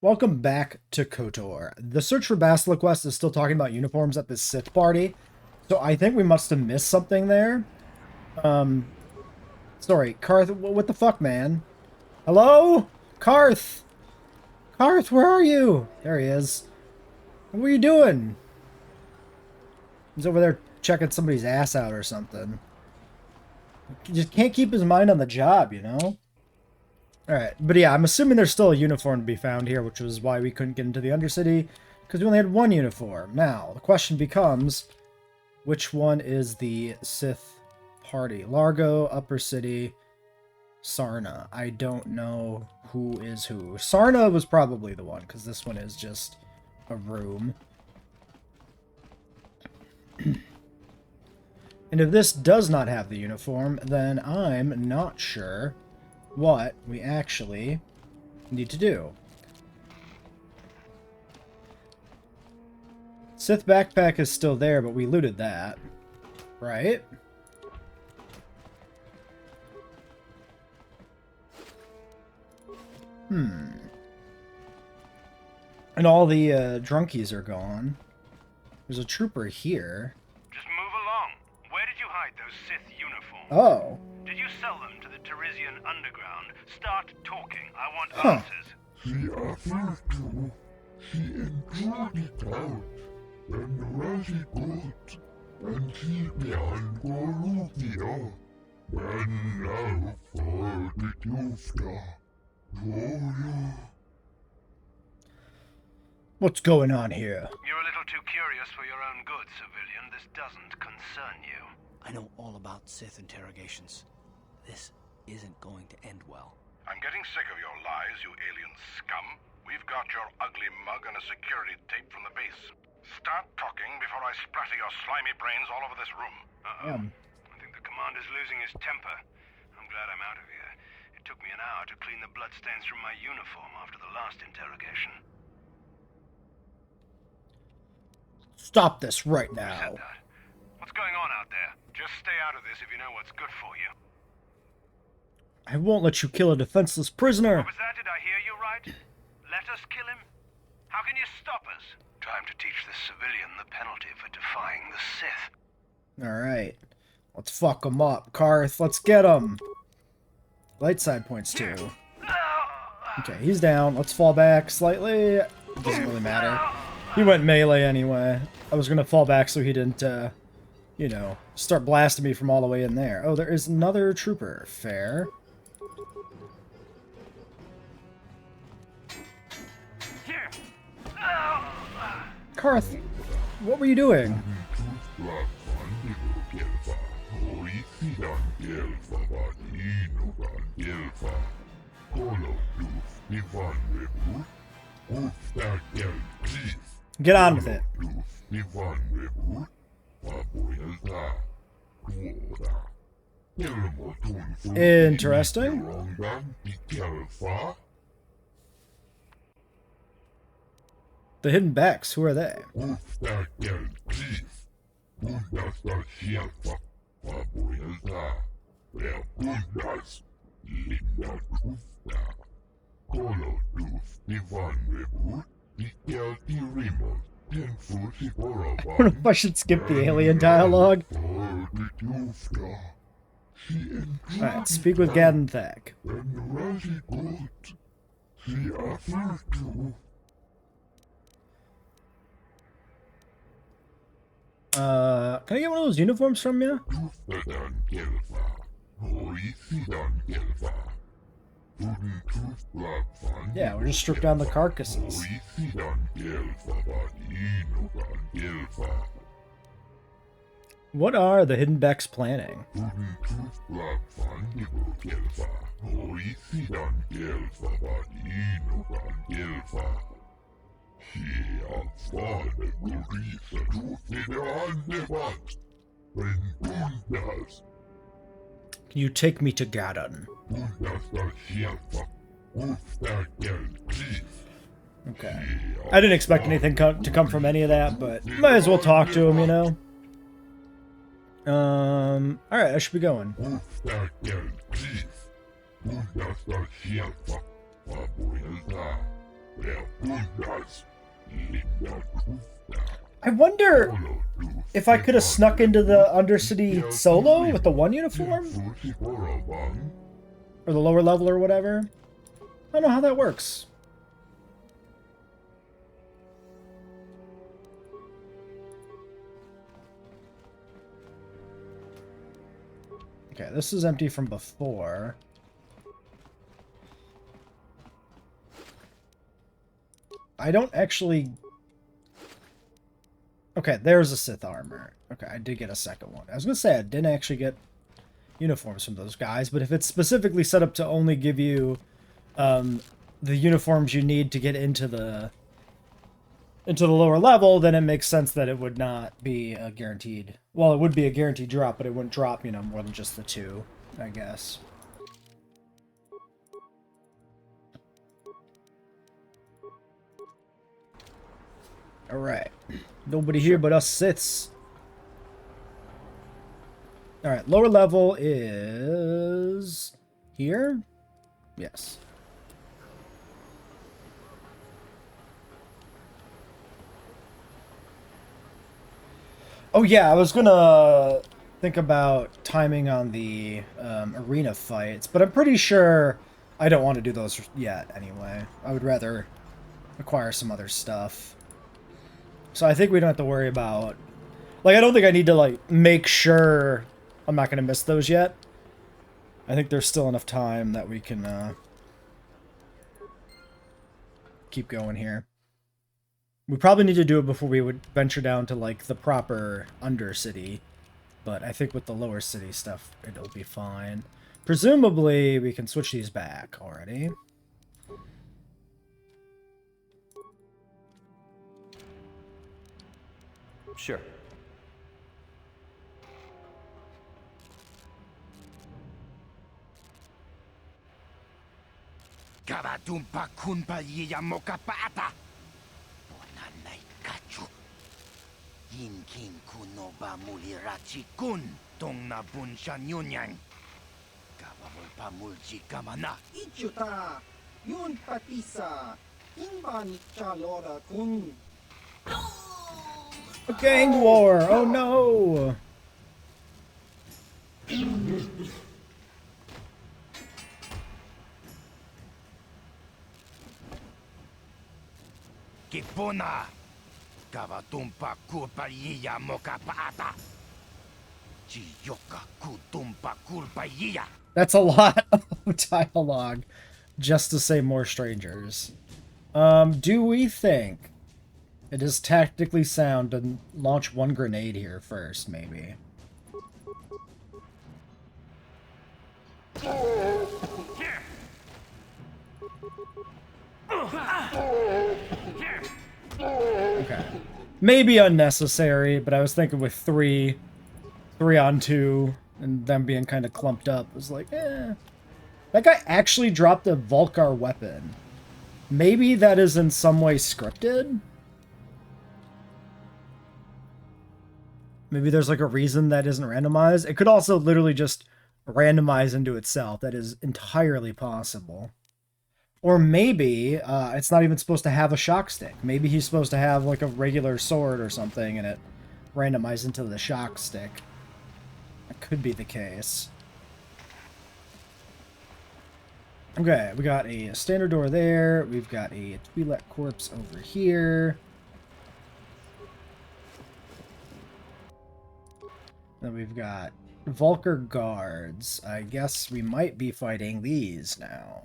Welcome back to KOTOR. The search for Basiliquest is still talking about uniforms at this Sith party, so I think we must have missed something there. Sorry, Karth, what the fuck, man? Hello? Karth! Karth, where are you? There he is. What are you doing? He's over there checking somebody's ass out or something. He just can't keep his mind on the job, you know? Alright, but yeah, I'm assuming there's still a uniform to be found here, which was why we couldn't get into the Undercity, because we only had one uniform. Now, the question becomes, which one is the Sith party? Largo, Upper City, Sarna. I don't know who is who. Sarna was probably the one, because this one is just a room. And if this does not have the uniform, then I'm not sure what we actually need to do. Sith backpack is still there, but we looted that, right? And all the drunkies are gone. There's a trooper here. Just move along. Where did you hide those Sith uniforms? Oh. Did you sell them to the Teresian underground? Start talking. I want answers. She offered to. She enjoyed it out. And very good. And she began Gorubia. And now for the Tufta. What's going on here? You're a little too curious for your own good, civilian. This doesn't concern you. I know all about Sith interrogations. This isn't going to end well. I'm getting sick of your lies, you alien scum. We've got your ugly mug and a security tape from the base. Start talking before I splatter your slimy brains all over this room. I think the commander's losing his temper. I'm glad I'm out of here. It took me an hour to clean the bloodstains from my uniform after the last interrogation. Stop this right Who now. said that? What's going on out there? Just stay out of this if you know what's good for you. I won't let you kill a defenseless prisoner. What was that? Did I hear you right? Let us kill him? How can you stop us? Time to teach this civilian the penalty for defying the Sith. Alright. Let's fuck him up. Karth, let's get him. Light side points too. Okay, he's down. Let's fall back slightly. It doesn't really matter. He went melee anyway. I was gonna fall back so he didn't, you know, start blasting me from all the way in there. Oh, there is another trooper. Fair. Karth, what were you doing? Get on with it. Interesting. The hidden backs, who are they? I don't know if I should skip the alien dialogue. Alright, speak with Gad and Thak. Can I get one of those uniforms from you? Yeah, we're just stripped down the carcasses. What are the hidden becks planning? Can you take me to Gadon? Okay. I didn't expect anything to come from any of that, but might as well talk to him, you know? Alright, I should be going. I wonder if I could have snuck into the Undercity solo with the one uniform? Or the lower level or whatever? I don't know how that works. Okay, this is empty from before. I don't actually... Okay, there's a Sith armor. Okay, I did get a second one. I was going to say I didn't actually get uniforms from those guys, but if it's specifically set up to only give you the uniforms you need to get into the lower level, then it makes sense that it would not be a guaranteed... Well, it would be a guaranteed drop, but it wouldn't drop, you know, more than just the two, I guess. Alright. Nobody here but us Siths. Alright, lower level is... here? Yes. Oh yeah, I was gonna think about timing on the arena fights, but I'm pretty sure I don't want to do those yet anyway. I would rather acquire some other stuff. So I think we don't have to worry about... Like, I don't think I need to, like, make sure I'm not going to miss those yet. I think there's still enough time that we can keep going here. We probably need to do it before we would venture down to, like, the proper Undercity. But I think with the lower city stuff, it'll be fine. Presumably, we can switch these back already. Sure. Karatumpa kunpa yiya mokapata. Bonanay kachu. Yinkin kunoba mulirachi kun. Tong na bunsha nyunyang. Kababol pamulchi kamana. Ichuta. Yun patisa. Inbani chalora kun. A gang war! Oh no! Kipuna. Kavatumpa kulpa yiya mokapata. Chiyoka kutumpa kulpa yiya. That's a lot of dialogue just to say more strangers. Do we think it is tactically sound to launch one grenade here first, maybe? Okay. Maybe unnecessary, but I was thinking with three on two, and them being kind of clumped up, it was like, eh. That guy actually dropped a Vulcar weapon. Maybe that is in some way scripted? Maybe there's like a reason that isn't randomized. It could also literally just randomize into itself. That is entirely possible. Or maybe it's not even supposed to have a shock stick. Maybe he's supposed to have like a regular sword or something and it randomized into the shock stick. That could be the case. Okay, we got a standard door there. We've got a Twi'lek corpse over here. Then we've got Vulcar guards. I guess we might be fighting these now.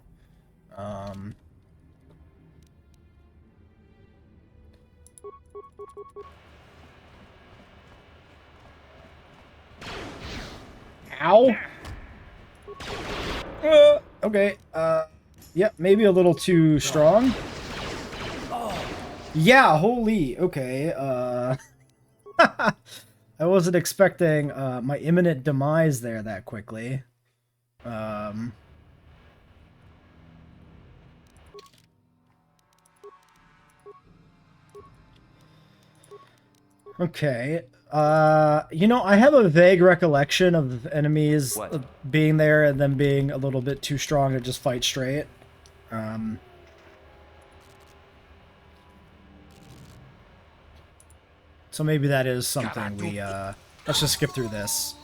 Ow! Okay, yep, maybe a little too strong. Yeah, holy, okay, I wasn't expecting, my imminent demise there that quickly. Okay, you know, I have a vague recollection of enemies being there and them being a little bit too strong to just fight straight. So maybe that is something we, let's just skip through this.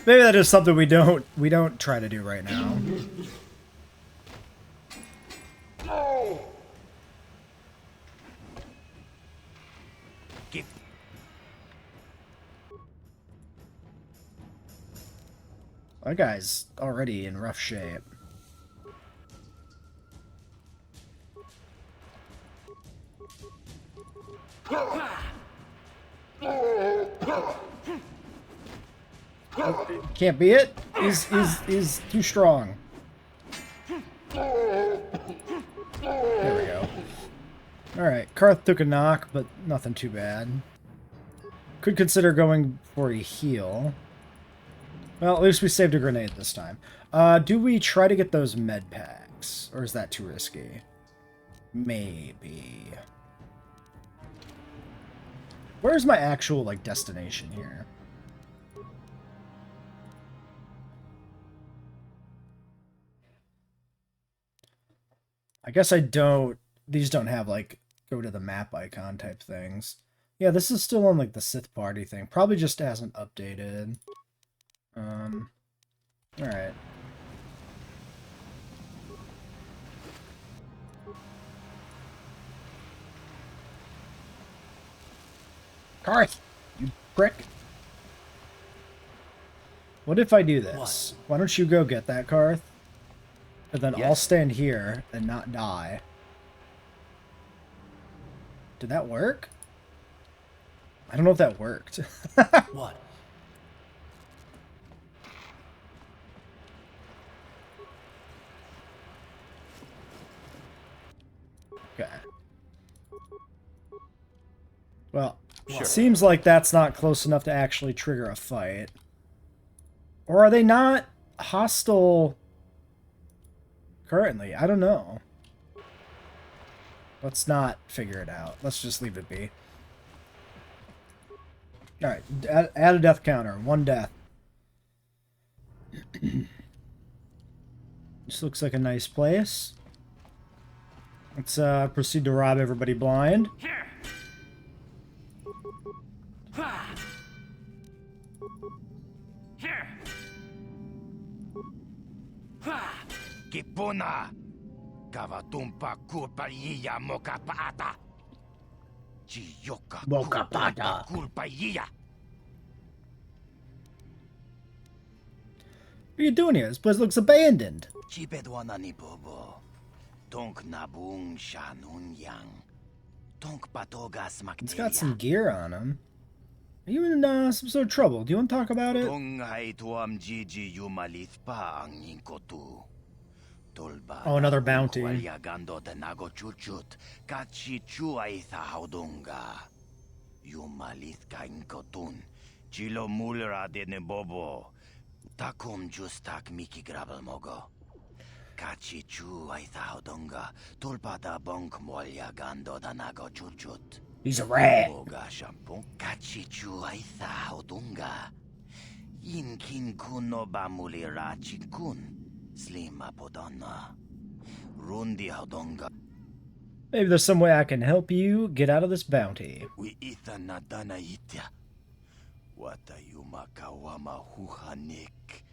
Maybe that is something we don't try to do right now. That guy's already in rough shape. Can't be it. He's too strong. There we go. Alright, Karth took a knock, but nothing too bad. Could consider going for a heal. Well, at least we saved a grenade this time. Do we try to get those med packs? Or is that too risky? Maybe. Where's my actual, like, destination here? I guess I don't... These don't have, like, go to the map icon type things. Yeah, this is still on, like, the Sith party thing. Probably just hasn't updated. Alright. Karth! You prick! What if I do this? Why don't you go get that, Karth? And then I'll stand here and not die. Did that work? I don't know if that worked. What? Okay. Well, it seems like that's not close enough to actually trigger a fight. Or are they not hostile currently? I don't know. Let's not figure it out. Let's just leave it be. Alright, add a death counter. 1 death. This looks like a nice place. Let's proceed to rob everybody blind. Kipuna! Kavatumpa kulpaiya mokapaata! Chiyoka Mokapaata. kulpaiya! What are you doing here? This place looks abandoned. Chipedwana ni bobo. Tonk nabung shanun yang. Tonk patogas It's got makteria. some gear on him. Are you in some sort of trouble? Do you want to talk about it? Tong hai tuam gigi yumalit pa ang inkotu. Tolba. Oh, another bounty. Gando de nago chuchut. Kachi chuay haudunga. Yumalit ka inkotun. Chilo mulera de nebobo. Takum justak miki grabel mogo. Kachi chuay haudunga. Tolba da bonk molya gando da nago chuchut. He's a rat. Oga shampoo. Kachi chuay haudunga. Inkin kuno ba mulera chikun. Slima podonna. Rundi haudonga. Maybe there's some way I can help you get out of this bounty. We itha nadana itya. Wata yuma kawama huhanik.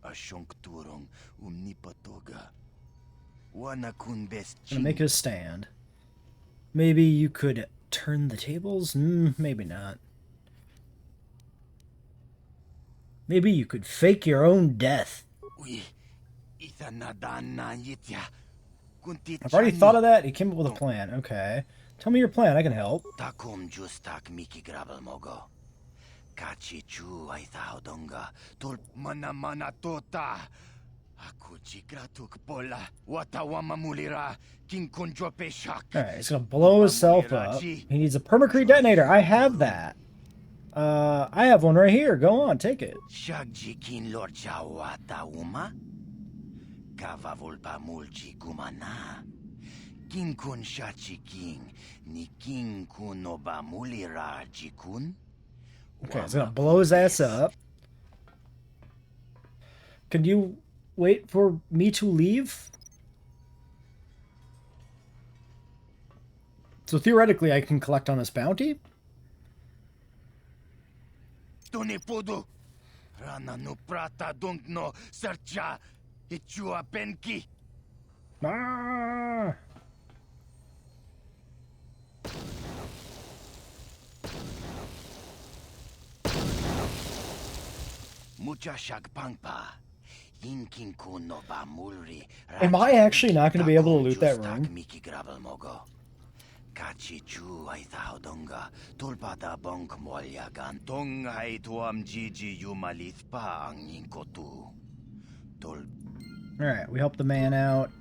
Ashonk turong umnipatoga. Wana kun best Gonna make a stand. Maybe you could turn the tables? Maybe not. Maybe you could fake your own death. We itha nadana itya. I've already thought of that. He came up with a plan. Okay. Tell me your plan. I can help. Takum justak miki grabel mogo. Kachi chu ay haudonga. Tol mana tota. Aku jigratuk pola. Watawama mulira. King kunjo peshak. Alright, he's gonna blow himself up. He needs a permacrete detonator. I have that. I have one right here. Go on, take it. Shagji kin lord jawata uma. Kava volpa mulji gumana. Kin kun shachi king. Ni king kun oba mulira jikun. Okay, he's gonna blow his ass up. Can you wait for me to leave? So theoretically, I can collect on this bounty? Tunipudu. Rana no prata don't no sercha. Ichua penki. Ah! Mucha shagpangpa. Yinkin kuno ba mulri. Am I actually not going to be able to loot that room? Miki grabel mogo. Kachi chu ay thaudonga. Tulpada bonk molyagan. Tong ay tuam jiji yumalith pa ang yinkotu. Tul. Alright, we helped the man out.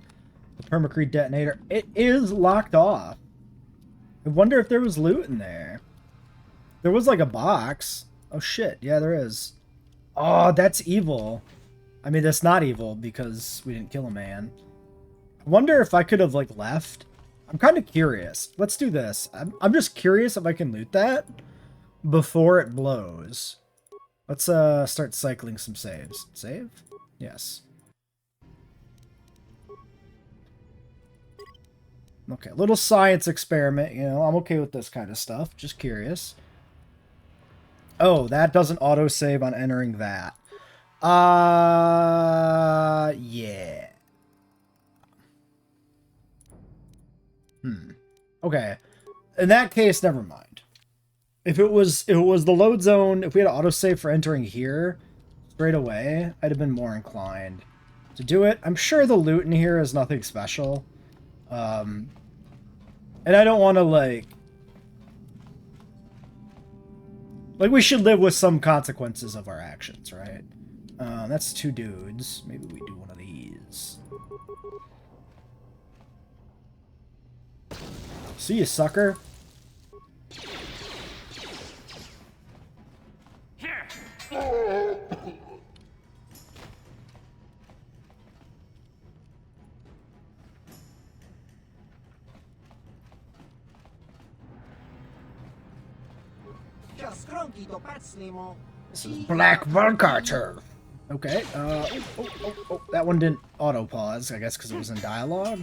The permacrete detonator. It is locked off. I wonder if there was loot in there. There was like a box. Oh shit, yeah there is. Oh, that's evil. I mean, that's not evil because we didn't kill a man. I wonder if I could have like left. I'm kind of curious. Let's do this. I'm just curious if I can loot that before it blows. Let's start cycling some saves. Save? Yes. Okay, little science experiment, you know, I'm okay with this kind of stuff. Just curious. Oh, that doesn't autosave on entering that. Yeah. Okay. In that case, never mind. If it was the load zone, if we had autosave for entering here straight away, I'd have been more inclined to do it. I'm sure the loot in here is nothing special. And I don't want to, like, we should live with some consequences of our actions, right? That's two dudes. Maybe we do one of these. See you, sucker. This is Black Volcarter. Okay, that one didn't auto-pause, I guess because it was in dialogue.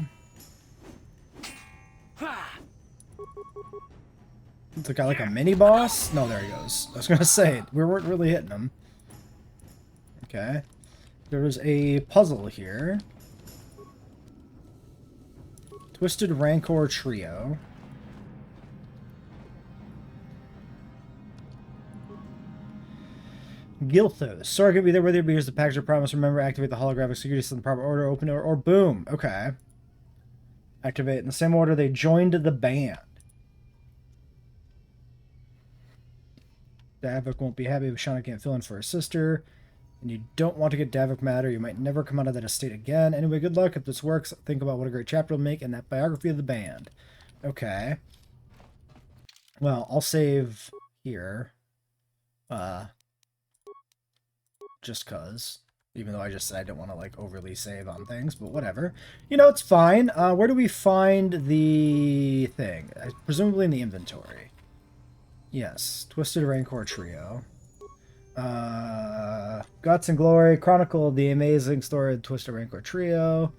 It's got like a mini-boss? No, there he goes. I was gonna say, we weren't really hitting him. Okay. There's a puzzle here. Twisted Rancor Trio. Gilthos. Sorry I could be there with you, but here's the package of promise. Remember, activate the holographic security system in the proper order, open it, or boom. Okay. Activate in the same order they joined the band. Davik won't be happy if Shauna can't fill in for her sister. And you don't want to get Davik mad or you might never come out of that estate again. Anyway, good luck. If this works, think about what a great chapter it'll make in that biography of the band. Okay. Well, I'll save here. Just cause. Even though I just said I don't want to, like, overly save on things, but whatever. You know, it's fine. Where do we find the thing? Presumably in the inventory. Yes. Twisted Rancor Trio. Guts and Glory. Chronicle of the amazing story of Twisted Rancor Trio.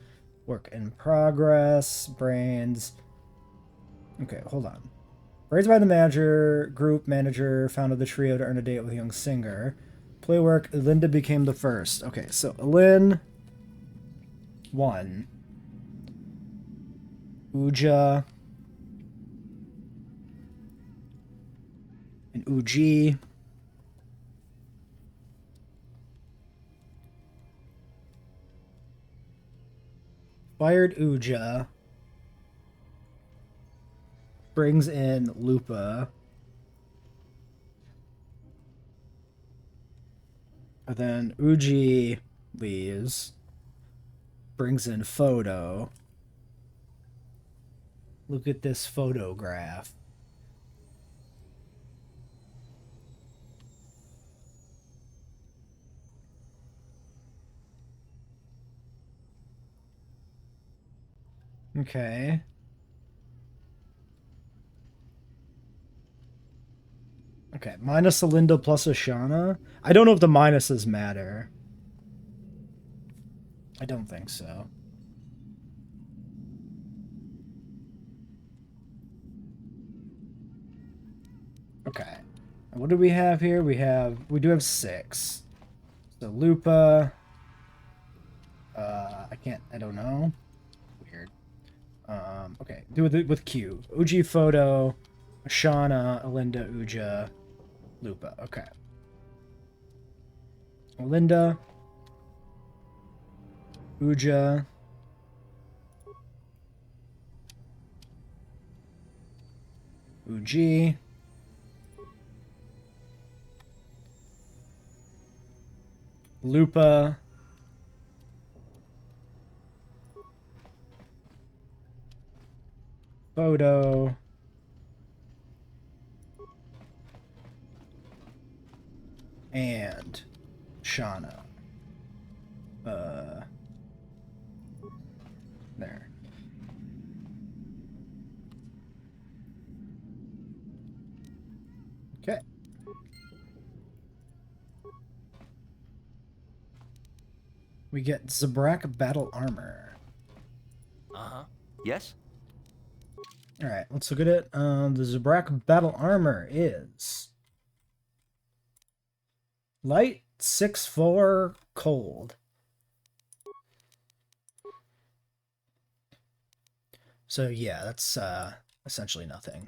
Work in progress. Brains. Okay, hold on. Raised by the group manager, founded the trio to earn a date with a young singer. Playwork, Linda became the first. Okay, so Lynn, 1. Uja. And Uji. Fired Uja. Brings in Lupa. And then Uji leaves. Brings in Photo. Look at this photograph. Okay. Okay, minus Alinda plus Ashana. I don't know if the minuses matter. I don't think so. Okay. And what do we have here? We do have 6. So Lupa. I don't know. Weird. Okay. Do it with Q. Uji Photo, Ashana, Alinda, Uja, Lupa. Okay. Alinda, Uja, Uji, Lupa, Photo, and Shauna. There. Okay. We get Zabrak Battle Armor. Uh-huh. Yes? Alright, let's look at it. The Zabrak Battle Armor is light 6-4 cold. So yeah, that's essentially nothing.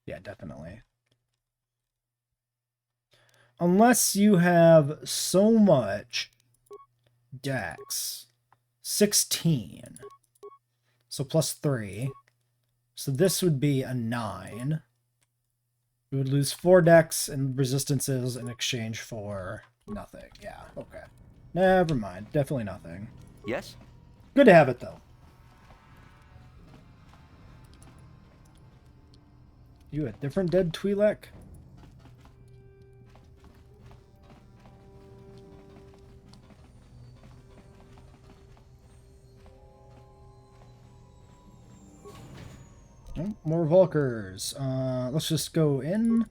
Yeah, definitely. Unless you have so much dex. 16. So plus 3. So this would be a 9. We would lose 4 dex and resistances in exchange for nothing. Yeah, okay. Never mind. Definitely nothing. Yes? Good to have it, though. You a different dead Twi'lek? Oh, more Vulkers. Let's just go in.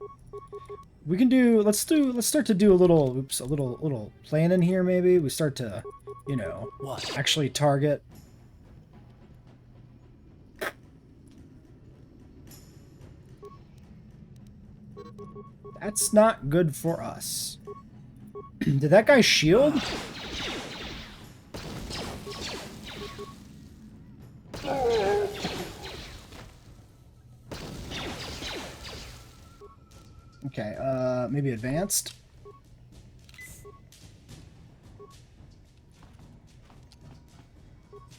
We can do. Let's start to do a little plan in here. Maybe we start to, you know, What? actually target. That's not good for us. Did that guy shield? Okay, maybe advanced?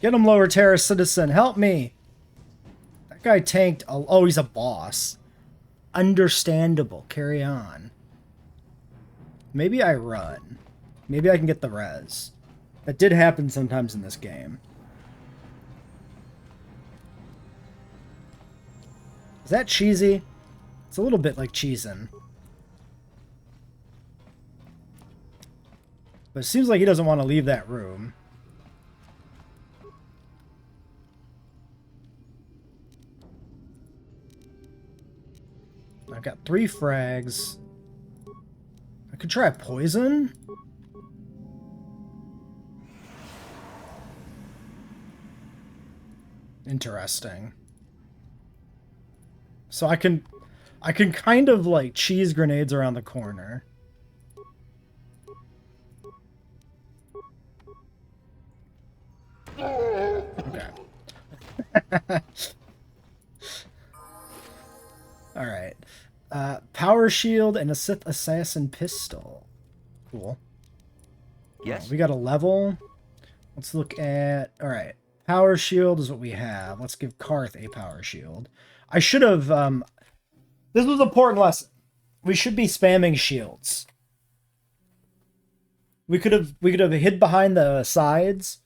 Get him, lower terrorist citizen, help me! That guy tanked oh, he's a boss. Understandable, carry on. Maybe I run. Maybe I can get the res. That did happen sometimes in this game. Is that cheesy? It's a little bit like cheesin'. But it seems like he doesn't want to leave that room. I've got 3 frags. I could try poison. Interesting. So I can kind of like cheese grenades around the corner. Okay. Alright. Power shield and a Sith assassin pistol. Cool. Yes? We got a level. Let's look at... Alright. Power shield is what we have. Let's give Karth a power shield. I should have... This was an important lesson. We should be spamming shields. We could have hid behind the sides,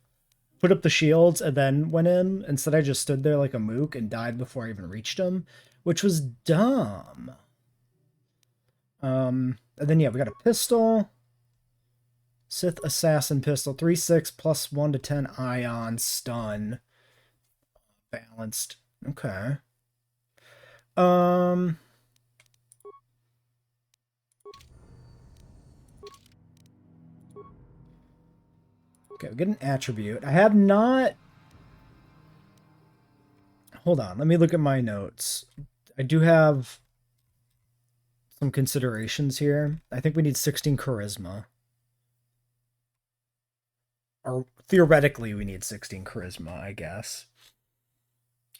put up the shields, and then went in. Instead, I just stood there like a mook and died before I even reached him, which was dumb. And then, yeah, we got a pistol. Sith Assassin Pistol. 3/6 plus 1 to 10 ion stun. Balanced. Okay. Okay, we get an attribute. I have not... hold on. Let me look at my notes. I do have some considerations here. I think we need 16 charisma. Or theoretically, we need 16 charisma, I guess.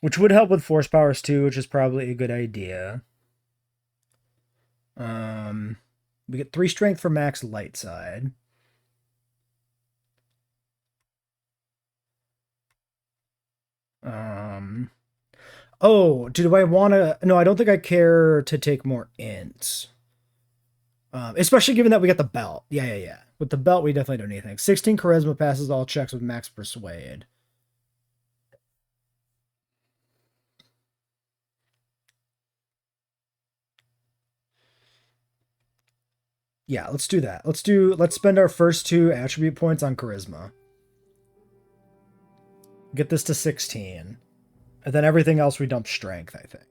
Which would help with force powers too, which is probably a good idea. We get 3 strength for max light side. Oh, do I want to... No, I don't think I care to take more ints. Especially given that we got the belt. Yeah. With the belt, we definitely don't need anything. 16 charisma passes all checks with max persuade. Yeah, let's do that. Let's spend our first 2 attribute points on charisma. Get this to 16. And then everything else we dump strength, I think.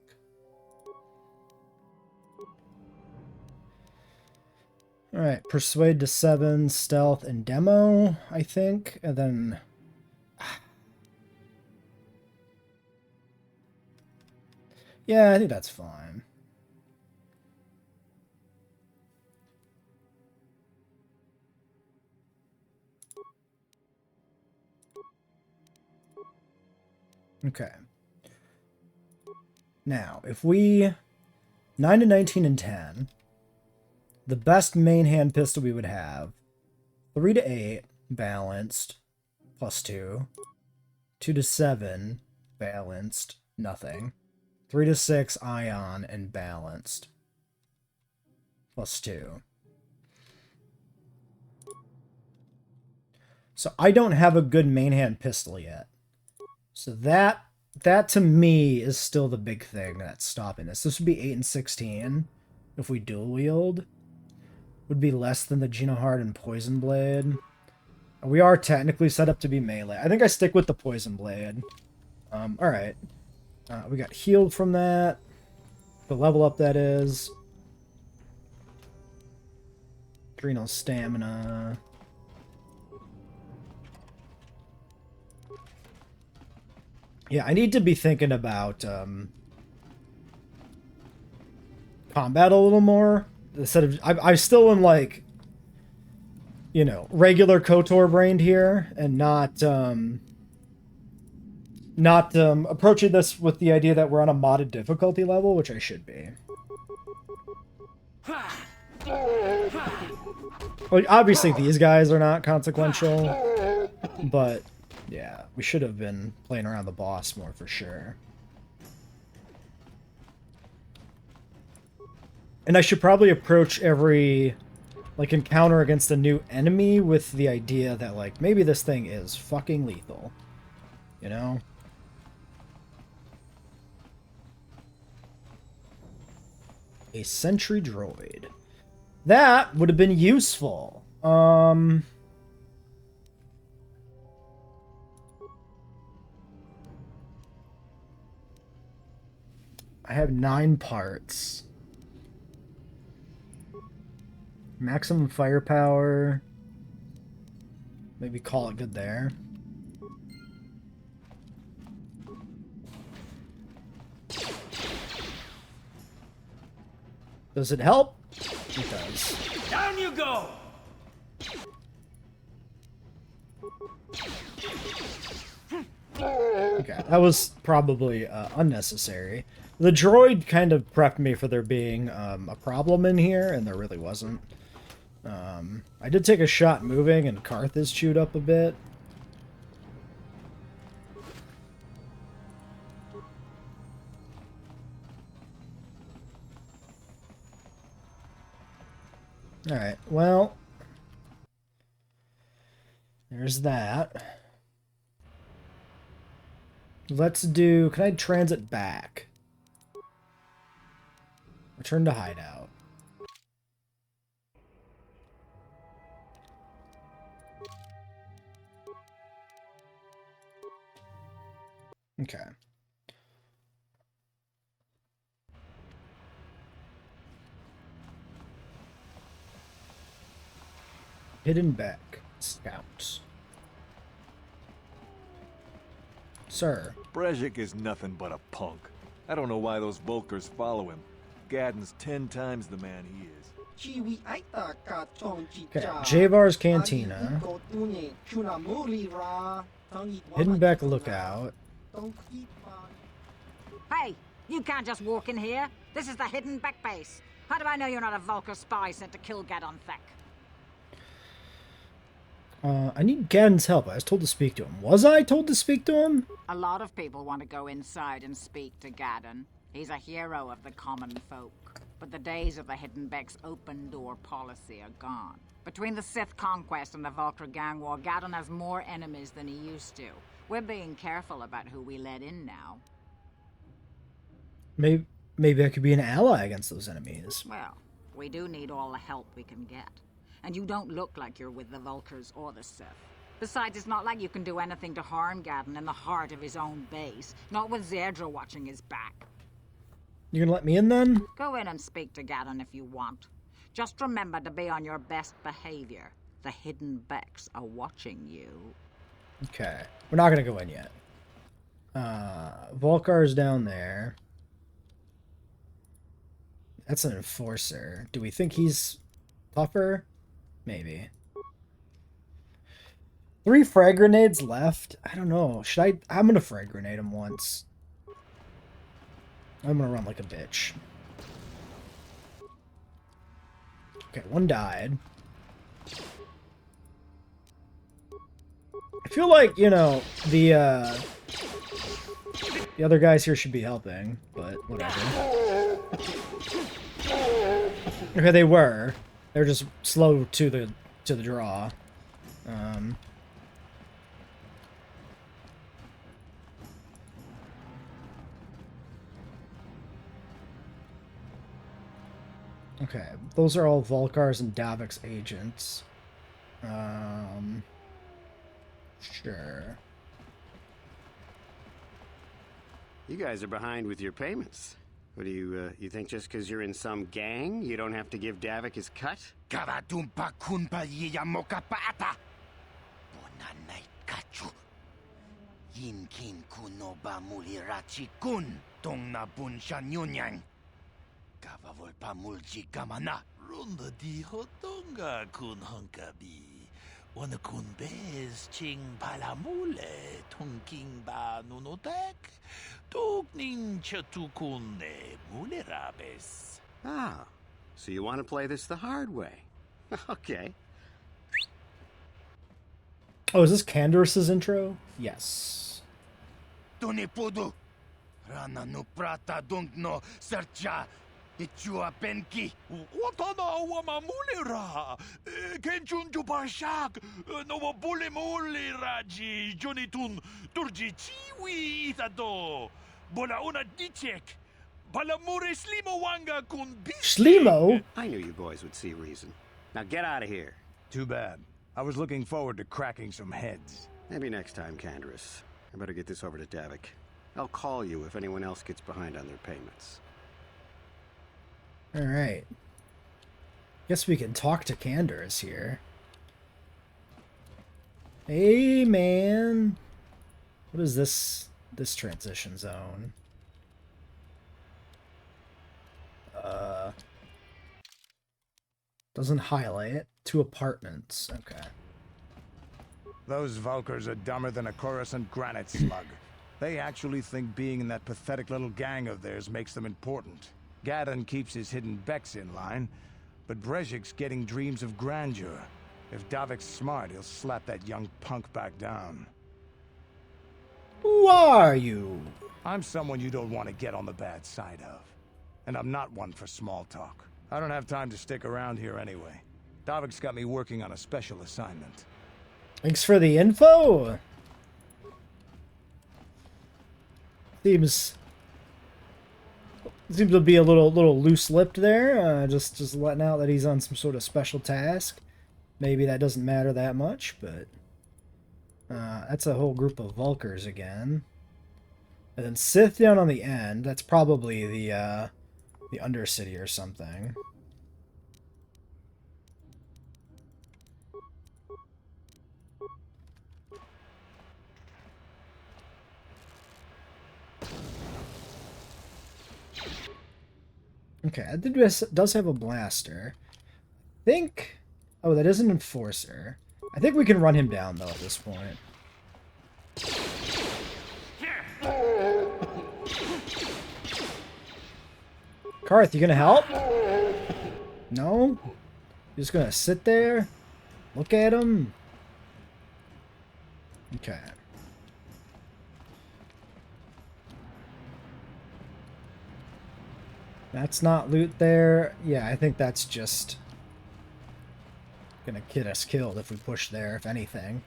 Alright, persuade to 7, stealth, and demo, I think. And then... Yeah, I think that's fine. Okay. Now, if we... 9 to 19 and 10... The best main hand pistol we would have... 3 to 8, balanced, +2. 2 to 7, balanced, nothing. 3 to 6, ion, and balanced, +2. So I don't have a good main hand pistol yet. So that to me is still the big thing that's stopping this. This would be 8 and 16 if we dual wield. Would be less than the Genohard and Poison Blade. We are technically set up to be melee. I think I stick with the Poison Blade. Alright. We got healed from that. The level up that is. Adrenal stamina. Yeah, I need to be thinking about combat a little more. Instead of, I still am like, you know, regular KOTOR brained here, and not approaching this with the idea that we're on a modded difficulty level, which I should be. Well, obviously these guys are not consequential, but yeah, we should have been playing around the boss more for sure. And I should probably approach every, like, encounter against a new enemy with the idea that, like, maybe this thing is fucking lethal. You know? A sentry droid. That would have been useful. I have 9 parts. Maximum firepower. Maybe call it good there. Does it help? It does. Down you go! Okay, that was probably unnecessary. The droid kind of prepped me for there being a problem in here, and there really wasn't. I did take a shot moving, and Karth is chewed up a bit. Alright, well, there's that. Let's do... Can I transit back? Return to hideout. Okay. Hidden back. Scouts. Sir. Brezhik is nothing but a punk. I don't know why those Volkers follow him. Gadden's 10 times the man he is. Chiwi aita ka chong Okay, chicha. Javar's Cantina. Agi iko tune chunamuri ra. Tangi Hidden wala Beck ikuna. Lookout. Don't keep on. Hey, you can't just walk in here. This is the Hidden Beck base. How do I know you're not a Volker spy sent to kill Gaddon Thek? I need Gadden's help. I was told to speak to him. Was I told to speak to him? A lot of people want to go inside and speak to Gaddon. He's a hero of the common folk. But the days of the Hidden Beck's open door policy are gone. Between the Sith conquest and the Volker gang war, Gaddon has more enemies than he used to. We're being careful about who we let in now. Maybe I could be an ally against those enemies. Well, we do need all the help we can get. And you don't look like you're with the Volkers or the Sith. Besides, it's not like you can do anything to harm Gaddon in the heart of his own base. Not with Zedra watching his back. You gonna let me in then? Go in and speak to Gaddon if you want. Just remember to be on your best behavior. The Hidden Becks are watching you. Okay. We're not gonna go in yet. Volkar's down there. That's an enforcer. Do we think he's tougher? Maybe. 3 frag grenades left? I don't know. Should I? I'm gonna frag grenade him once. I'm gonna run like a bitch. Okay, 1 died. I feel like, you know, the other guys here should be helping, but whatever. Okay, they were. They're just slow to the draw. Okay, those are all Volkar's and Davik's agents. Sure. You guys are behind with your payments. What do you think just because you're in some gang, you don't have to give Davik his cut? Kavadumpa kunpa yiyamoka paata. Bonanay kachu. Yinkin kunoba mulirachi kun. Tong na bun shanyunyang. Kavavulpa mulji kamana. Runda di hotonga kun hunkabi. Wana kun bez ching palamule. Tunking ba nunotek. Tugning chatukune mulerabes. Ah, so you want to play this the hard way. Okay. Oh, is this Candaris's intro? Yes. Tunipudu. Rana no prata dunk no sercha. Ichua penki. Watana wamamulira. Kenchunju parshak. No bulimuli raji. Jonitun turji chiwi itado. Bola una dichek. Palamure slimo wanga kun Slimo? I knew you boys would see reason. Now get out of here. Too bad. I was looking forward to cracking some heads. Maybe next time, Candaris. I better get this over to Davik. I'll call you if anyone else gets behind on their payments. Alright. Guess we can talk to Candaris here. Hey, man. What is this transition zone? Doesn't highlight it. 2 apartments. Okay. Those Volkers are dumber than a Coruscant granite slug. They actually think being in that pathetic little gang of theirs makes them important. Gaddon keeps his hidden Becks in line, but Brezhik's getting dreams of grandeur. If Davik's smart, he'll slap that young punk back down. Who are you? I'm someone you don't want to get on the bad side of. And I'm not one for small talk. I don't have time to stick around here anyway. Davik's got me working on a special assignment. Thanks for the info. Seems to be a little loose-lipped there. Just letting out that he's on some sort of special task. Maybe that doesn't matter that much, but that's a whole group of Volkers again. And then Sith down on the end. That's probably the Undercity or something. Okay, it does have a blaster. I think... Oh, that is an enforcer. I think we can run him down, though, at this point. Karth, you gonna help? No? You're just gonna sit there? Look at him? Okay. That's not loot there. Yeah, I think that's just gonna get us killed if we push there, if anything.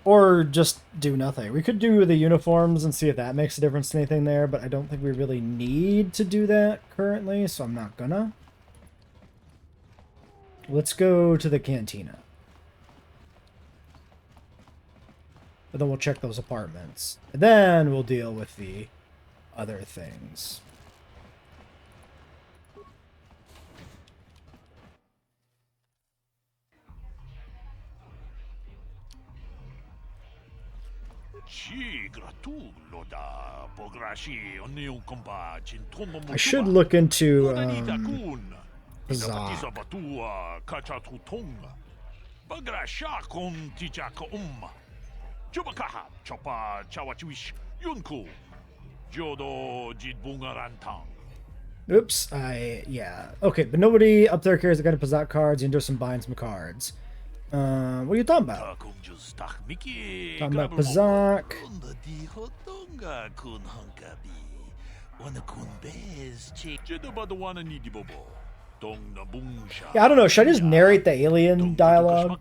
Or just do nothing. We could do the uniforms and see if that makes a difference to anything there, but I don't think we really need to do that currently, so I'm not gonna. Let's go to the cantina. But then we'll check those apartments. And then we'll deal with the other things. I should look into Zach. Oops, yeah. Okay, but nobody up there cares. I got a Pazak cards. You can do some buying some cards. What are you talking about? Talking about Pazak. Yeah, I don't know. Should I just narrate the alien dialogue?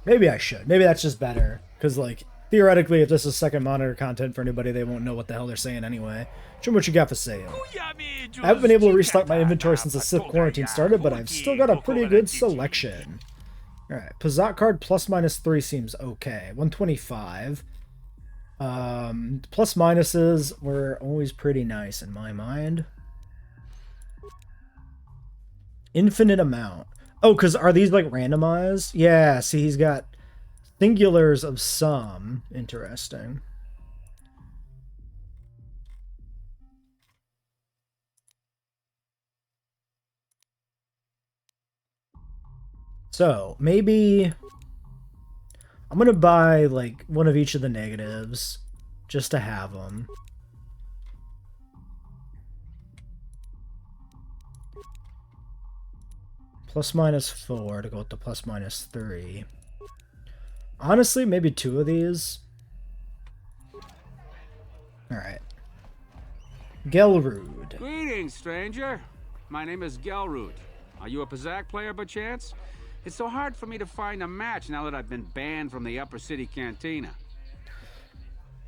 Maybe I should. Maybe that's just better. Because, like, theoretically, if this is second monitor content for anybody, they won't know what the hell they're saying anyway. Show me what you got for sale. I haven't been able to restock my inventory since the Sith quarantine started, but I've still got a pretty good selection. Alright, Pazak card ±3 seems okay. 125. Plus minuses were always pretty nice in my mind. Infinite amount. Oh, because are these like randomized? Yeah, see, he's got singulars of some. Interesting. So, maybe I'm going to buy, like, one of each of the negatives just to have them. ±4 to go with the ±3. Honestly, maybe 2 of these. Alright. Gelrude. Greetings, stranger. My name is Gelrude. Are you a Pazak player by chance? It's so hard for me to find a match now that I've been banned from the Upper City Cantina.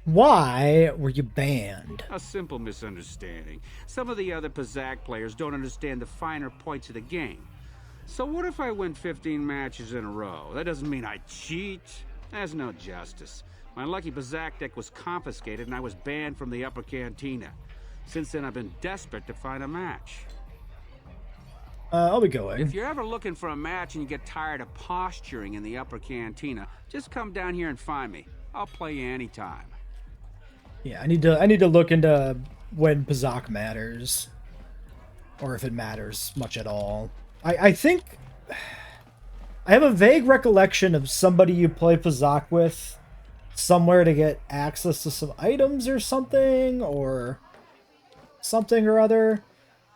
Why were you banned? A simple misunderstanding. Some of the other Pazak players don't understand the finer points of the game. So what if I win 15 matches in a row? That doesn't mean I cheat. There's no justice. My lucky Pazak deck was confiscated and I was banned from the Upper Cantina. Since then, I've been desperate to find a match. I'll be going. If you're ever looking for a match and you get tired of posturing in the Upper Cantina, just come down here and find me. I'll play you anytime. Yeah, I need to look into when Pazak matters. Or if it matters much at all. I think I have a vague recollection of somebody you play Pazak with somewhere to get access to some items or something or other.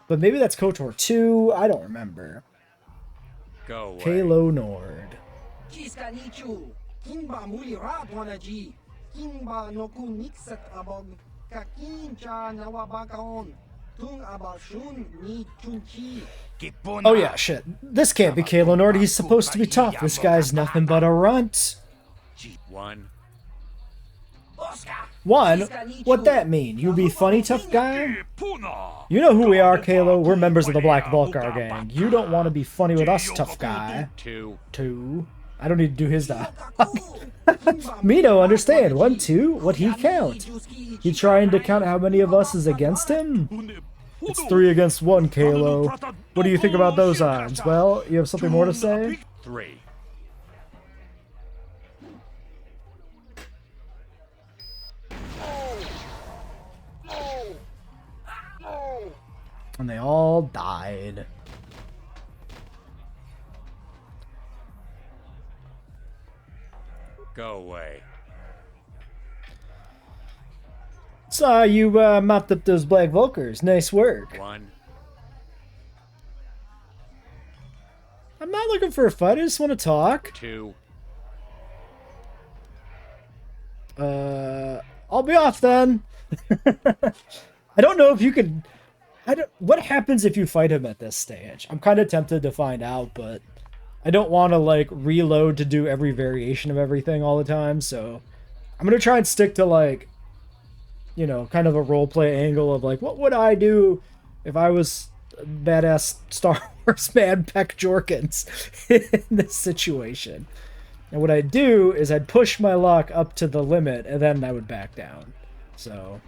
But maybe that's KOTOR 2. I don't remember. Go away. Kalo Nord. Oh yeah, shit. This can't be Kalo Nord. He's supposed to be tough. This guy's nothing but a runt. One? What'd that mean? You be funny, tough guy? You know who we are, Kalo. We're members of the Black Vulcar gang. You don't want to be funny with us, tough guy. Two. I don't need to do his dialogue. Mino, understand. 1, 2. What he count? He trying to count how many of us is against him? It's 3 against 1, Kalo. What do you think about those odds? Well, you have something more to say? 3. And they all died. Go away. Saw you mopped up those black Volkers. Nice work. One. I'm not looking for a fight. I just want to talk. Two. I'll be off then. I don't know if you could... what happens if you fight him at this stage? I'm kind of tempted to find out, but I don't want to, like, reload to do every variation of everything all the time, so I'm going to try and stick to, like, you know, kind of a roleplay angle of, like, what would I do if I was a badass Star Wars man Peck Jorkins in this situation? And what I'd do is I'd push my luck up to the limit, and then I would back down. So,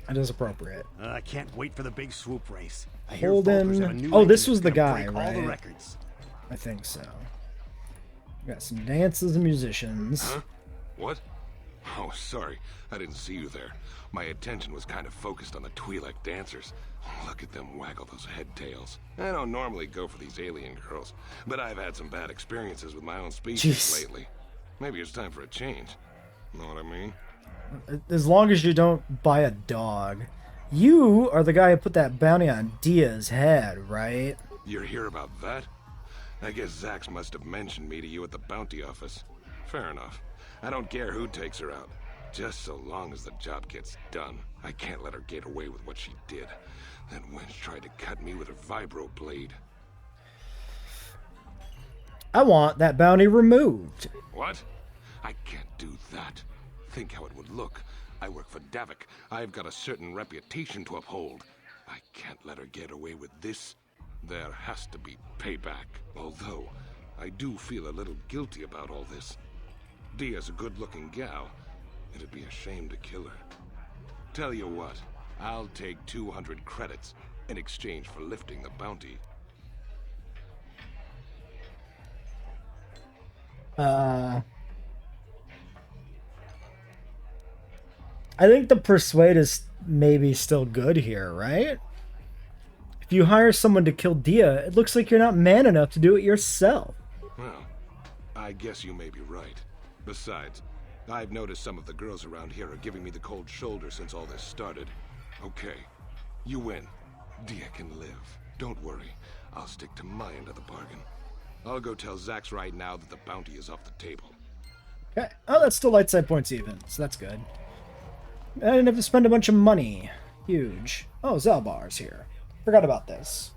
that is appropriate. I can't wait for the big swoop race. Holden. Oh, this was the guy, break right? all the records. I think so. We got some dances and musicians. Huh? What? Oh, sorry. I didn't see you there. My attention was kind of focused on the Twi'lek dancers. Look at them waggle those head tails. I don't normally go for these alien girls, but I've had some bad experiences with my own species lately. Maybe it's time for a change. Know what I mean? As long as you don't buy a dog. You are the guy who put that bounty on Dia's head, right? You're here about that? I guess Zax must have mentioned me to you at the bounty office. Fair enough. I don't care who takes her out. Just so long as the job gets done. I can't let her get away with what she did. That wench tried to cut me with her vibro blade. I want that bounty removed. What? I can't do that. Think how it would look. I work for Davik. I've got a certain reputation to uphold. I can't let her get away with this. There has to be payback. Although, I do feel a little guilty about all this. Dia's a good-looking gal. It'd be a shame to kill her. Tell you what, I'll take 200 credits in exchange for lifting the bounty. I think the persuade is maybe still good here, right? If you hire someone to kill Dia, it looks like you're not man enough to do it yourself. Well, I guess you may be right. Besides, I've noticed some of the girls around here are giving me the cold shoulder since all this started. Okay, you win. Dia can live. Don't worry, I'll stick to my end of the bargain. I'll go tell Zax right now that the bounty is off the table. Okay. Oh, that's still light side points even, so that's good. I didn't have to spend a bunch of money. Huge. Oh, Zalbar's here. Forgot about this.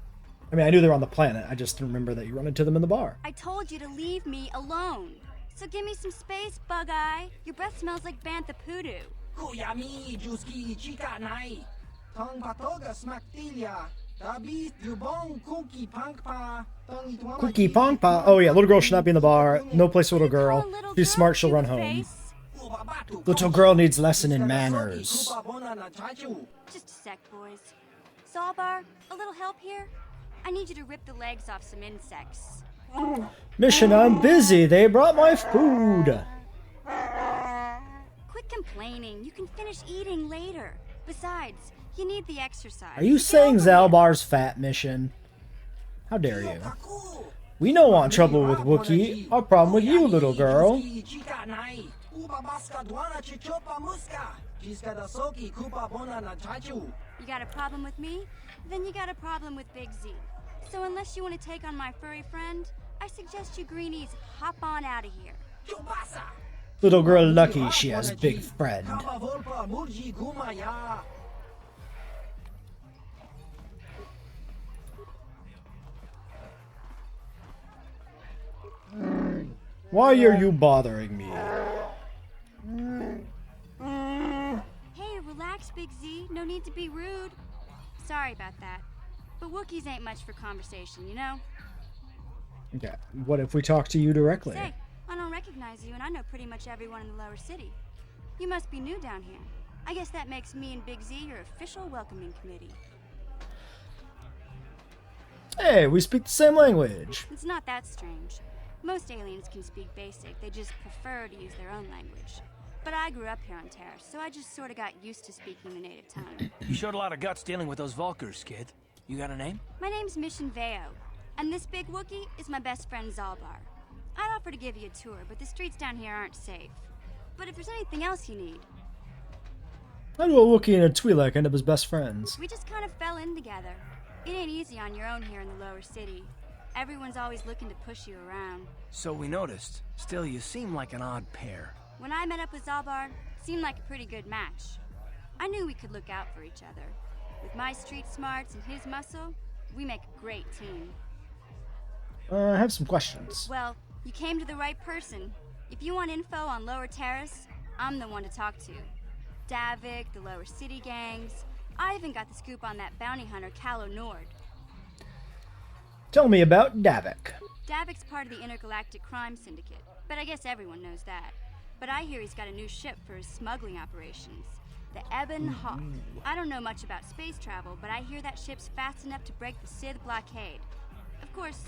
I mean, I knew they were on the planet. I just didn't remember that you run into them in the bar. I told you to leave me alone. So give me some space, Bug-Eye. Your breath smells like Bantha Poodoo. Kuyami, Juski, Chika Nai. Tong Patoga Smaktilia. Tabi, Yubong, Cookie Punkpa. Cookie Pongpa. Oh yeah, little girl should not be in the bar. No place for little girl. She's smart, she'll run home. Little girl needs lesson in manners. Just a sec, boys. Zalbar, a little help here? I need you to rip the legs off some insects. Mission, I'm busy. They brought my food. Quit complaining. You can finish eating later. Besides, you need the exercise. Are you saying Zalbar's fat, Mission? How dare you? We don't want trouble with Wookiee. Our problem with you, little girl. You got a problem with me? Then you got a problem with Big Z. So unless you want to take on my furry friend, I suggest you greenies hop on out of here. Little girl lucky she has big friend. Why are you bothering me? Hey, relax, Big Z. No need to be rude. Sorry about that. But Wookiees ain't much for conversation, you know? Okay, what if we talk to you directly? Say, I don't recognize you, and I know pretty much everyone in the lower city. You must be new down here. I guess that makes me and Big Z your official welcoming committee. Hey, we speak the same language. It's not that strange. Most aliens can speak basic, they just prefer to use their own language. But I grew up here on Terra, so I just sort of got used to speaking the native tongue. You showed a lot of guts dealing with those Vulkars, kid. You got a name? My name's Mission Veo, and this big Wookiee is my best friend Zalbar. I'd offer to give you a tour, but the streets down here aren't safe. But if there's anything else you need... How do a Wookiee and a Twi'lek end up as best friends? We just kind of fell in together. It ain't easy on your own here in the lower city. Everyone's always looking to push you around. So we noticed. Still, you seem like an odd pair. When I met up with Zalbar, it seemed like a pretty good match. I knew we could look out for each other. With my street smarts and his muscle, we make a great team. I have some questions. Well, you came to the right person. If you want info on Lower Terrace, I'm the one to talk to. Davik, the Lower City gangs. I even got the scoop on that bounty hunter, Calo Nord. Tell me about Davik. Davik's part of the Intergalactic Crime Syndicate, but I guess everyone knows that. But I hear he's got a new ship for his smuggling operations. The Ebon Hawk. I don't know much about space travel, but I hear that ship's fast enough to break the Sith blockade. Of course,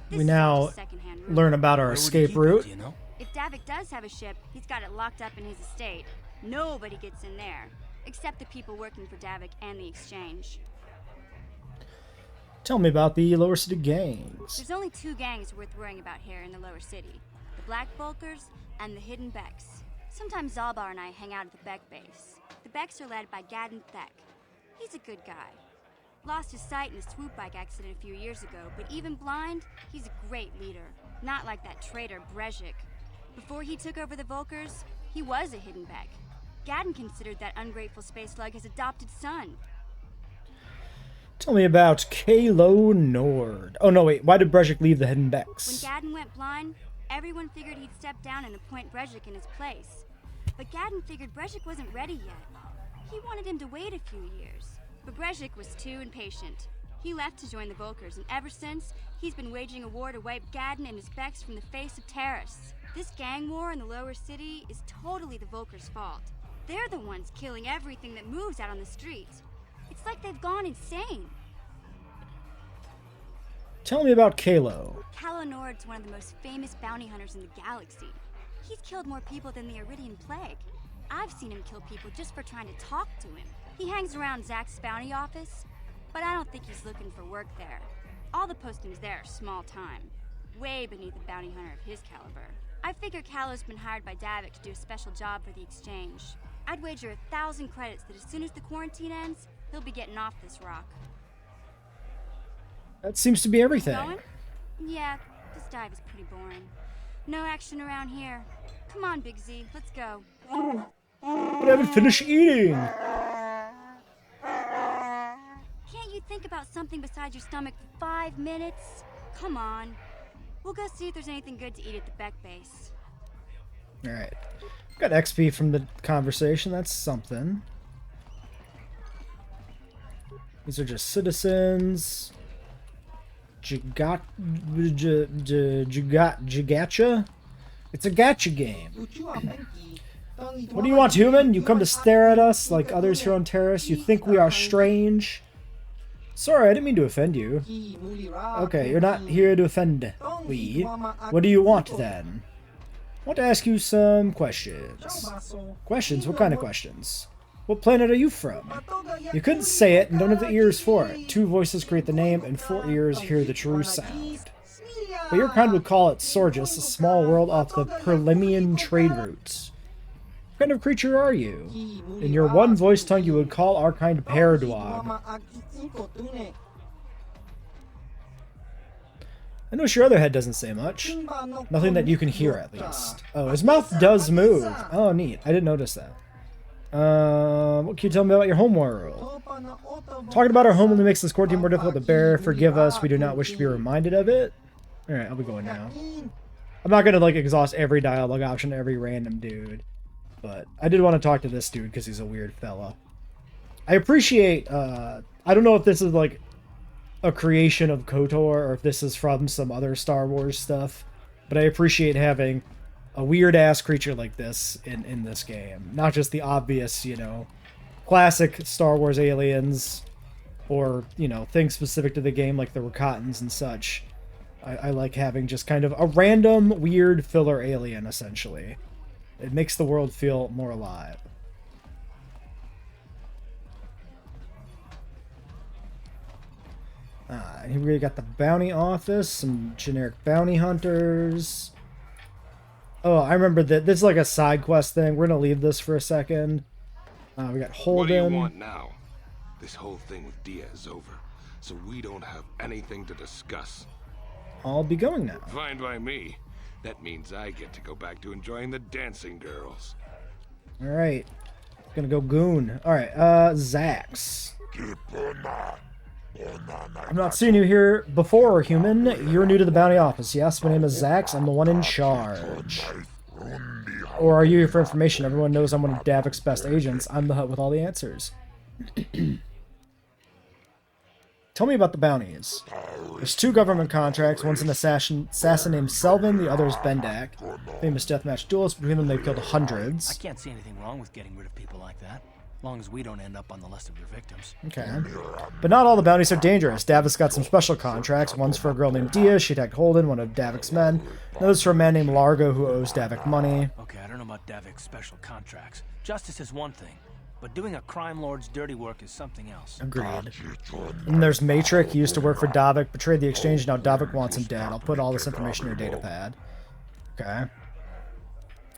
this We is now just secondhand rumor. learn about our escape route. You know? If Davik does have a ship, he's got it locked up in his estate. Nobody gets in there, except the people working for Davik and the Exchange. Tell me about the Lower City gangs. There's only two gangs worth worrying about here in the Lower City. The Black Vulkars and the Hidden Becks. Sometimes Zalbar and I hang out at the Beck base. The Becks are led by Gadden Thek. He's a good guy. Lost his sight in a swoop bike accident a few years ago, but even blind, he's a great leader. Not like that traitor Brezhik. Before he took over the Vulkars, he was a Hidden Beck. Gadden considered that ungrateful space slug his adopted son. Tell me about Calo Nord. Oh no, wait, why did Brezhik leave the Hidden When Becks? Gadden went blind, everyone figured he'd step down and appoint Brezhik in his place. But Gadden figured Brezhik wasn't ready yet. He wanted him to wait a few years. But Brezhik was too impatient. He left to join the Vulkars, and ever since, he's been waging a war to wipe Gadden and his Becks from the face of Terrace. This gang war in the Lower City is totally the Vulkars' fault. They're the ones killing everything that moves out on the streets. It's like they've gone insane. Tell me about Calo. Calo Nord's one of the most famous bounty hunters in the galaxy. He's killed more people than the Iridian Plague. I've seen him kill people just for trying to talk to him. He hangs around Zack's bounty office, but I don't think he's looking for work there. All the postings there are small time, way beneath a bounty hunter of his caliber. I figure Calo's been hired by Davik to do a special job for the Exchange. I'd wager 1,000 credits that as soon as the quarantine ends, he'll be getting off this rock. That seems to be everything. Going? Yeah, this dive is pretty boring. No action around here. Come on, Big Z, let's go. But I haven't finished eating. Can't you think about something besides your stomach for 5 minutes? Come on. We'll go see if there's anything good to eat at the Beck base. Alright. Got XP from the conversation, that's something. These are just citizens. Gigacha? It's a gacha game. What do you want, human? You come to stare at us like others here on Terrace? You think we are strange? Sorry, I didn't mean to offend you. Okay, you're not here to offend we. What do you want, then? I want to ask you some questions. Questions? What kind of questions? What planet are you from? You couldn't say it and don't have the ears for it. 2 voices create the name, and 4 ears hear the true sound. But your kind would call it Sorgus, a small world off the Perlemian trade routes. What kind of creature are you? In your one voice tongue, you would call our kind Paradwag. I notice your other head doesn't say much. Nothing that you can hear, at least. Oh, his mouth does move. Oh, neat. I didn't notice that. What can you tell me about your home world? Talking about our home only makes this quarantine more difficult to bear. Forgive us, we do not wish to be reminded of it. Alright, I'll be going now. I'm not gonna, like, exhaust every dialogue option to every random dude. But I did want to talk to this dude because he's a weird fella. I appreciate, I don't know if this is, like, a creation of KOTOR or if this is from some other Star Wars stuff. But I appreciate having a weird-ass creature like this in this game. Not just the obvious, you know, classic Star Wars aliens or, you know, things specific to the game like the Rakatans and such. I like having just kind of a random, weird filler alien, essentially. It makes the world feel more alive. Here we got the bounty office, some generic bounty hunters. Oh, I remember that this is like a side quest thing. We're gonna leave this for a second. We got Holden. What do you want now? This whole thing with Dia is over, so we don't have anything to discuss. I'll be going now. Fine by me. That means I get to go back to enjoying the dancing girls. All right, gonna go goon. All right, Zax. I've not seen you here before, human. You're new to the bounty office. Yes, my name is Zax. I'm the one in charge. Or are you here for information? Everyone knows I'm one of Davik's best agents. I'm the hut with all the answers. Tell me about the bounties. There's 2 government contracts. One's an assassin named Selvin. The other is Bendak. Famous deathmatch duelist. Between them, they've killed hundreds. I can't see anything wrong with getting rid of people like that. As long as we don't end up on the list of your victims. Okay. But not all the bounties are dangerous. Davik's got some special contracts. One's for a girl named Dia. She attacked Holden, one of Davik's men. Another's for a man named Largo who owes Davik money. Okay, I don't know about Davik's special contracts. Justice is one thing, but doing a crime lord's dirty work is something else. Agreed. And there's Matrix. He used to work for Davik, betrayed the exchange, now Davik wants him dead. I'll put all this information in your data pad. Okay.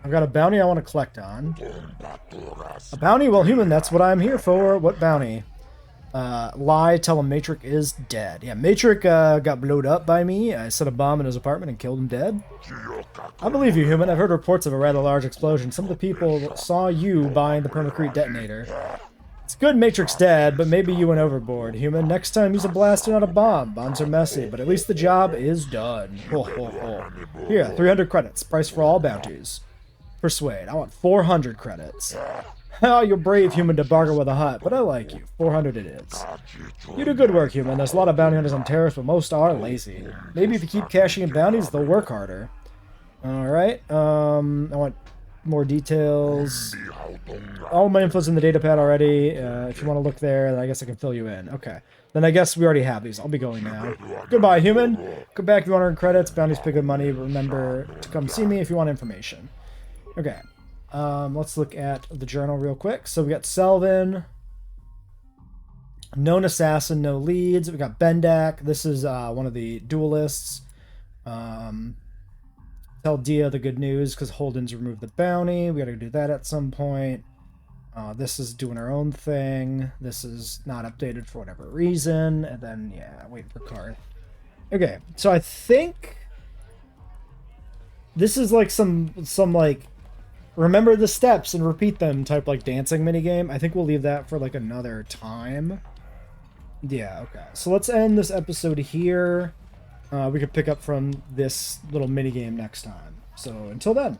I've got a bounty I want to collect on. A bounty? Well, human, that's what I'm here for. What bounty? Lie, tell him Matrix is dead. Yeah, Matrix got blowed up by me. I set a bomb in his apartment and killed him dead. I believe you, human. I've heard reports of a rather large explosion. Some of the people saw you buying the permacrete detonator. It's good Matrix dead, but maybe you went overboard, human. Next time use a blaster, not a bomb. Bombs are messy, but at least the job is done. Ho, ho, ho. Here, 300 credits. Price for all bounties. Persuade. I want 400 credits. Oh, you're brave, human, to bargain with a hut, but I like you. 400 it is. You do good work, human. There's a lot of bounty hunters on terrorists, but most are lazy. Maybe if you keep cashing in bounties, they'll work harder. Alright, I want more details. All my info's in the data pad already. If you want to look there, then I guess I can fill you in. Okay. Then I guess we already have these. I'll be going now. Goodbye, human. Come back if you want to earn credits. Bounties pay good money. Remember to come see me if you want information. Okay. Let's look at the journal real quick. So we got Selvin. Known assassin, no leads. We got Bendak. This is one of the duelists. Tell Dia the good news because Holden's removed the bounty. We gotta do that at some point. This is doing our own thing. This is not updated for whatever reason. And then, yeah, wait for Karth. Okay, so I think this is like some like remember the steps and repeat them type like dancing minigame. I think we'll leave that for like another time. Yeah, okay. So let's end this episode here. We could pick up from this little minigame next time. So until then.